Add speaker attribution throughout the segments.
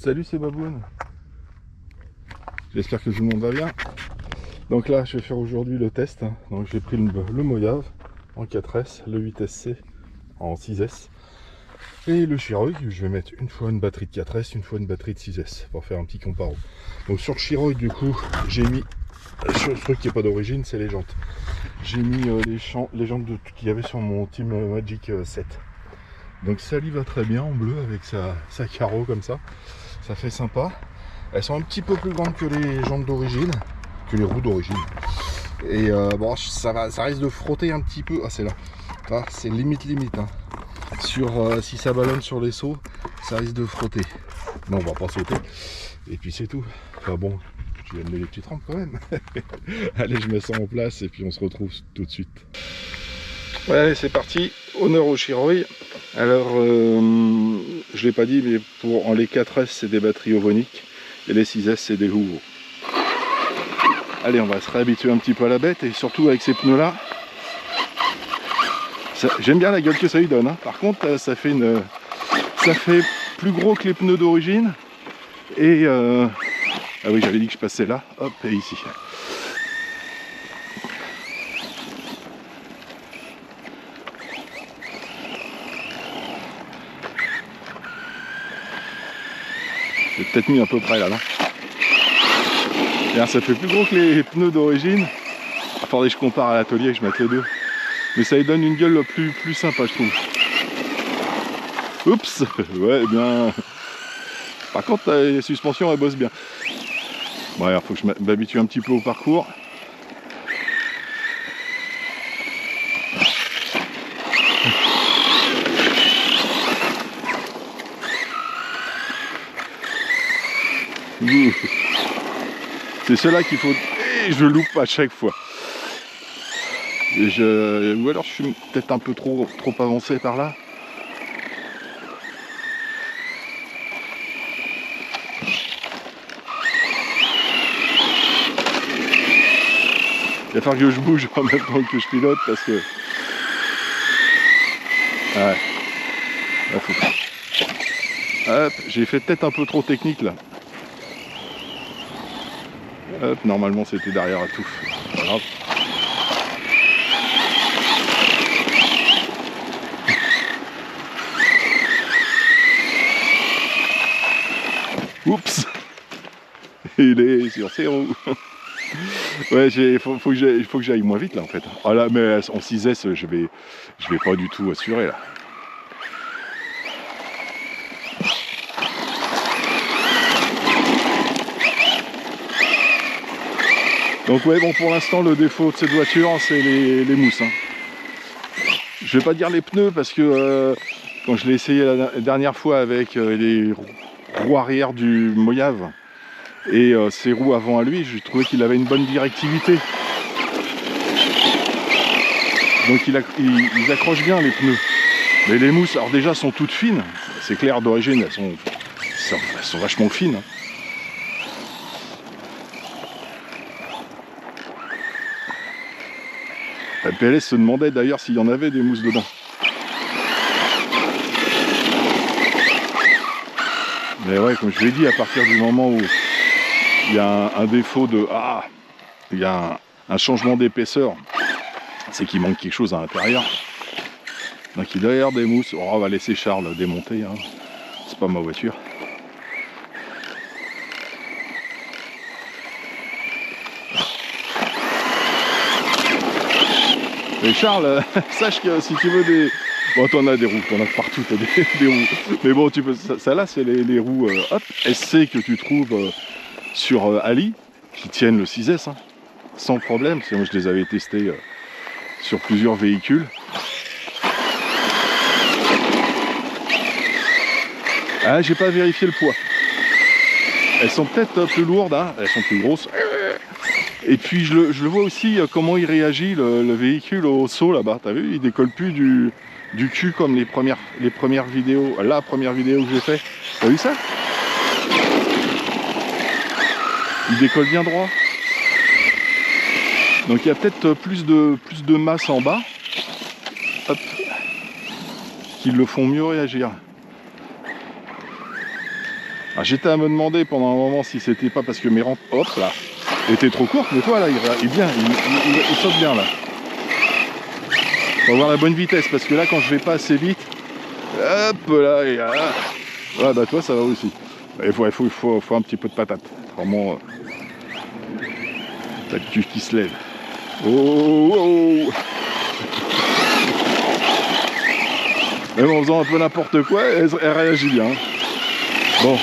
Speaker 1: Salut, c'est Baboune. J'espère que tout le monde va bien. Donc là, je vais faire aujourd'hui le test. Donc j'ai pris le Mojave en 4S, le 8SC en 6S et le Chiroy. Je vais mettre une fois une batterie de 4S, une fois une batterie de 6S pour faire un petit comparo. Donc sur le Chiroy, du coup, j'ai mis le truc qui n'est pas d'origine, c'est les jantes. J'ai mis les jantes qu'il y avait sur mon Team Magic 7. Donc ça lui va très bien en bleu avec sa carreau comme ça. Ça fait sympa. Elles sont un petit peu plus grandes que les jantes d'origine, que les roues d'origine. Et bon, ça risque de frotter un petit peu. Ah, c'est là. Ah, c'est limite. Hein. Si ça ballonne sur les sauts, ça risque de frotter. Non, on va pas sauter. Et puis c'est tout. Enfin bon, tu viens de les petites rampes quand même. Allez, je mets ça en place et puis on se retrouve tout de suite. Ouais, allez, c'est parti. Honneur au Chiroy. Alors, je l'ai pas dit, mais en les 4S, c'est des batteries ovoniques. Et les 6S, c'est des Hugo. Allez, on va se réhabituer un petit peu à la bête. Et surtout avec ces pneus-là. J'aime bien la gueule que ça lui donne. Hein. Par contre, ça fait plus gros que les pneus d'origine. Et... ah oui, j'avais dit que je passais là. Hop, et ici. J'ai peut-être mis à peu près là, non? Et ça fait plus gros que les pneus d'origine. Il faudrait que je compare à l'atelier, que je mette les deux. Mais ça lui donne une gueule plus sympa, je trouve. Oups. Ouais, bien. Par contre, les suspensions, elles bossent bien. Bon, alors, faut que je m'habitue un petit peu au parcours. C'est cela qu'il faut. Et je loupe à chaque fois. Ou alors je suis peut-être un peu trop avancé par là. Il va falloir que je bouge en même temps que je pilote parce que. Ouais. Là, faut... Hop, j'ai fait peut-être un peu trop technique là. Hop, normalement c'était derrière à tout. Pas grave. Oups. Il est sur ses roues. Ouais, il faut que j'aille moins vite là en fait. Ah là, mais en 6S, je vais pas du tout assurer là. Donc ouais, bon, pour l'instant le défaut de cette voiture c'est les mousses. Hein. Je vais pas dire les pneus parce que quand je l'ai essayé la dernière fois avec les roues arrière du Mojave et ses roues avant à lui, j'ai trouvé qu'il avait une bonne directivité. Donc ils accrochent bien les pneus. Mais les mousses, alors déjà sont toutes fines. C'est clair d'origine, elles sont vachement fines. Hein. La PLS se demandait d'ailleurs s'il y en avait des mousses dedans. Mais ouais, comme je l'ai dit, à partir du moment où il y a un défaut de... Ah, il y a un changement d'épaisseur, c'est qu'il manque quelque chose à l'intérieur. Donc il doit y avoir des mousses. Oh, on va laisser Charles démonter, hein. C'est pas ma voiture. Et Charles, sache que si tu veux des... Bon, t'en as des roues, t'en as partout, t'as des roues. Mais bon, tu peux... ça là, c'est les roues hop, SC que tu trouves sur Ali, qui tiennent le 6S, hein, sans problème. Parce que moi, je les avais testées sur plusieurs véhicules. Ah, j'ai pas vérifié le poids. Elles sont peut-être plus lourdes, hein, elles sont plus grosses. Et puis je le vois aussi comment il réagit le véhicule au saut là-bas. T'as vu, il décolle plus du cul comme les premières vidéos. La première vidéo que j'ai fait. T'as vu ça? Il décolle bien droit. Donc il y a peut-être plus de masse en bas. Hop. Qui le font mieux réagir. J'étais à me demander pendant un moment si c'était pas parce que mes rampes, hop là, étaient trop courtes, mais toi là, il vient, il saute bien là. Faut avoir la bonne vitesse parce que là, quand je vais pas assez vite, hop là, et là, ouais, bah toi ça va aussi. Il faut un petit peu de patate. Vraiment, t'as le cul qui se lève. Oh, oh. Même en faisant un peu n'importe quoi, elle réagit bien. Bon.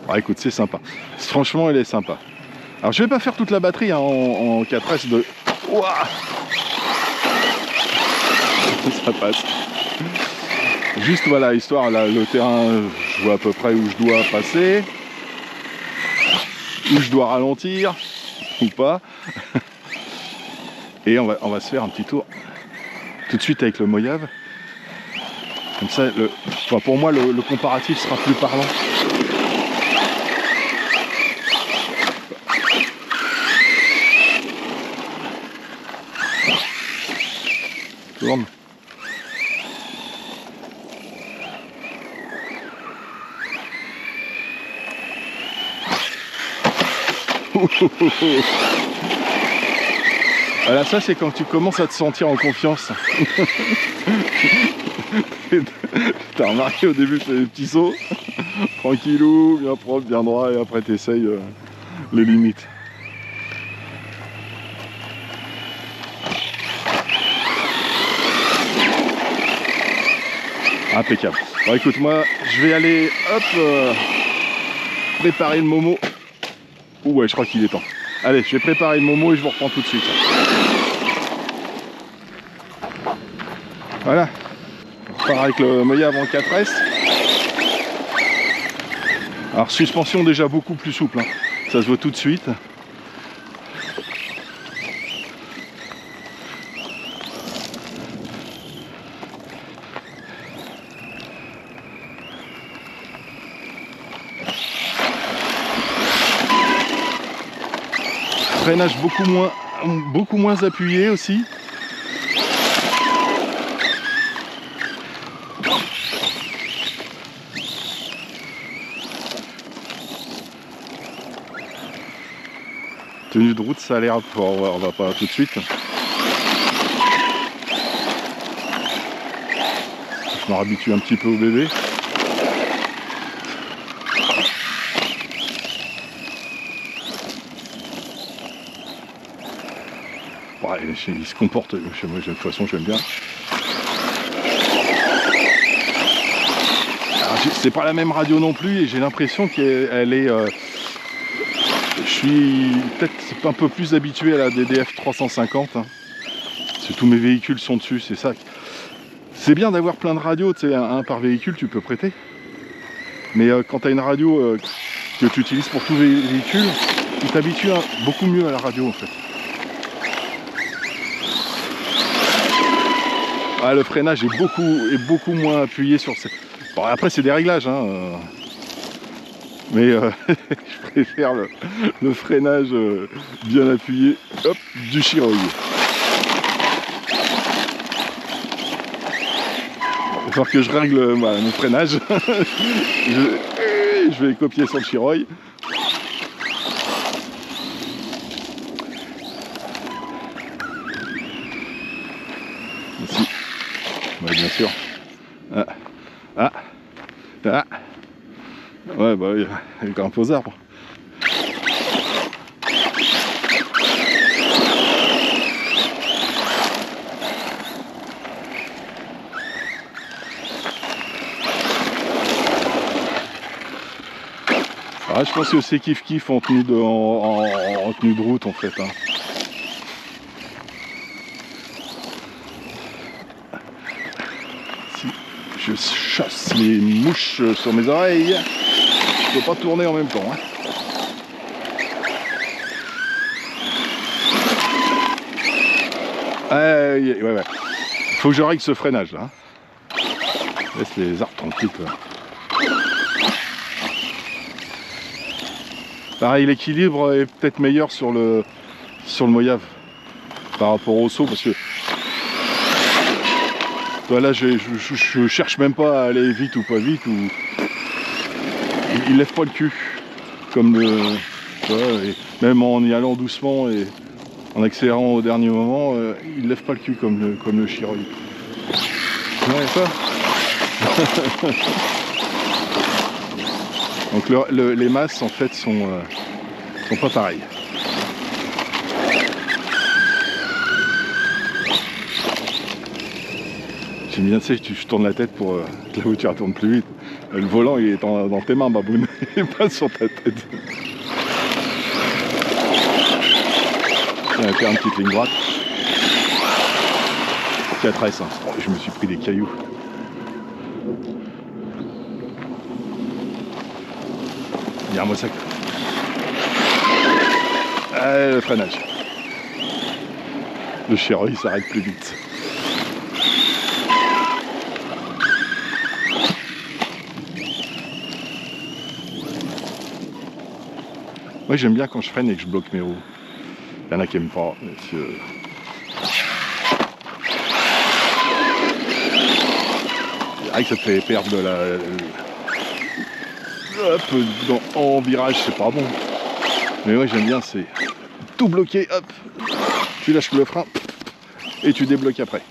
Speaker 1: Ah, écoute, c'est sympa. Franchement, elle est sympa. Alors, je vais pas faire toute la batterie hein, en 4S de... Ouah, ça passe. Juste, voilà, histoire, là, le terrain, je vois à peu près où je dois passer. Où je dois ralentir. Ou pas. Et on va se faire un petit tour tout de suite avec le Mojave. Comme ça, enfin, pour moi, le comparatif sera plus parlant. Tourne. Voilà, ça c'est quand tu commences à te sentir en confiance. T'as remarqué au début, tu fais des petits sauts, tranquillou, bien propre, bien droit, et après t'essayes les limites. Impeccable. Bon, écoute, moi, je vais aller, hop, préparer le Momo. Ouh, ouais, je crois qu'il est temps. Allez, je vais préparer le Momo et je vous reprends tout de suite. Voilà. On repart avec le Mojave en 4S. Alors, suspension déjà beaucoup plus souple. Hein. Ça se voit tout de suite. Freinage beaucoup moins appuyé aussi. Tenue de route, ça a l'air fort. On va pas tout de suite. Je me réhabitue un petit peu au bébé. Ouais, il se comporte, moi, de toute façon j'aime bien. C'est pas la même radio non plus et j'ai l'impression qu'elle est... je suis peut-être un peu plus habitué à la DDF 350. Hein. Parce que tous mes véhicules sont dessus, c'est ça. C'est bien d'avoir plein de radios, tu sais, un par véhicule tu peux prêter. Mais quand tu as une radio que tu utilises pour tous les véhicules, tu t'habitues beaucoup mieux à la radio en fait. Ah, le freinage est beaucoup moins appuyé sur ces... Bon, après c'est des réglages, hein, mais je préfère le freinage bien appuyé, hop, du Chiroy. Il va falloir que je règle mon freinage. je vais copier sur le Chiroy. Ici. Ouais, bien sûr. Ouais, bah oui, il grimpe aux arbres. Ah, je pense que c'est kiff en tenue de route en fait. Hein. Si je chasse les mouches sur mes oreilles, je peux pas tourner en même temps. Hein. Ouais. Faut que je règle ce freinage là. Laisse les arbres tranquilles. Quoi. Pareil, l'équilibre est peut-être meilleur sur sur le Mojave par rapport au saut, parce que voilà, je cherche même pas à aller vite ou pas vite, ou il lève pas le cul comme le, et même en y allant doucement et en accélérant au dernier moment, il lève pas le cul comme le Chiroï. Ouais, ça. Donc les masses en fait sont pas pareilles. J'aime bien, tu sais, je tourne la tête pour que la voiture tourne plus vite. Le volant il est dans tes mains, baboune, et pas sur ta tête. On va faire une petite ligne droite. 4S, hein. Oh, je me suis pris des cailloux. Regarde-moi ça. Le freinage. Le Chiroï il s'arrête plus vite. Moi j'aime bien quand je freine et que je bloque mes roues. Il y en a qui n'aiment pas. C'est vrai que ça te fait perdre de la... Hop, en virage c'est pas bon. Mais moi j'aime bien, c'est tout bloqué, hop. Tu lâches le frein et tu débloques après.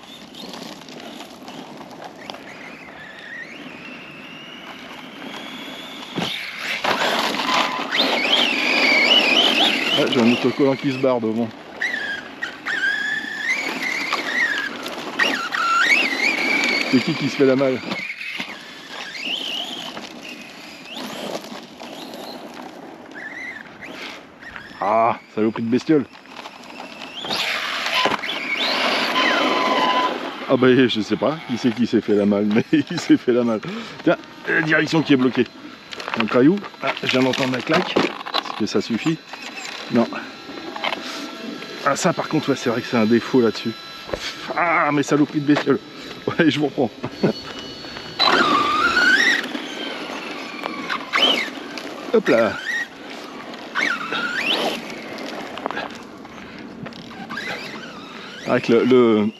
Speaker 1: Ah, j'ai un autocollant qui se barre devant. C'est qui se fait la malle? Ah, saloperie de bestiole. Ah bah je sais pas, qui c'est qui s'est fait la malle, mais il s'est fait la malle. Tiens, la direction qui est bloquée. Un caillou, ah, je viens d'entendre la claque. Est-ce que ça suffit? Non. Ah ça par contre, ouais, c'est vrai que c'est un défaut là-dessus. Ah mais saloperie de bestiole. Ouais, je vous reprends. Hop là. Avec le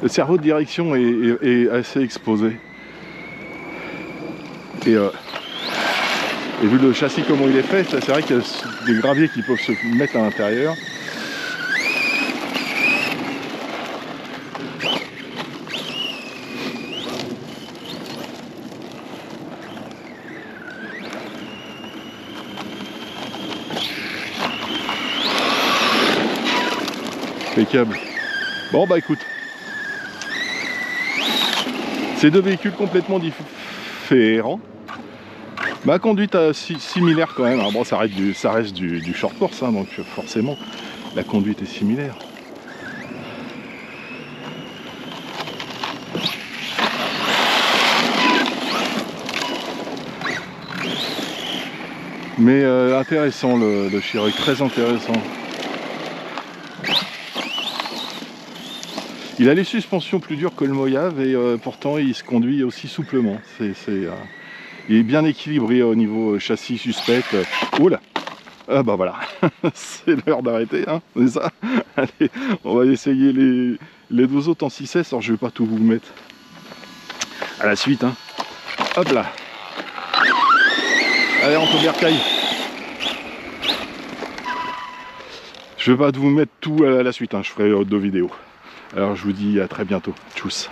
Speaker 1: cerveau de direction est assez exposé. Et vu le châssis comment il est fait, c'est vrai qu'il y a des graviers qui peuvent se mettre à l'intérieur. Impeccable. Bon bah écoute, ces deux véhicules complètement différents. Ma conduite similaire quand même. Alors bon, ça reste du short course, hein, donc forcément la conduite est similaire. Mais intéressant le Chiroï, très intéressant. Il a les suspensions plus dures que le Mojave et pourtant il se conduit aussi souplement. Il est bien équilibré au niveau châssis suspect. Oula! Ah bah voilà, c'est l'heure d'arrêter, hein, c'est ça. Allez, on va essayer les deux autres en 6S, alors je vais pas tout vous mettre. À la suite, hein. Hop là. Allez, on peut bercaille. Je vais pas vous mettre tout à la suite, hein. Je ferai deux vidéos. Alors je vous dis à très bientôt. Tchuss.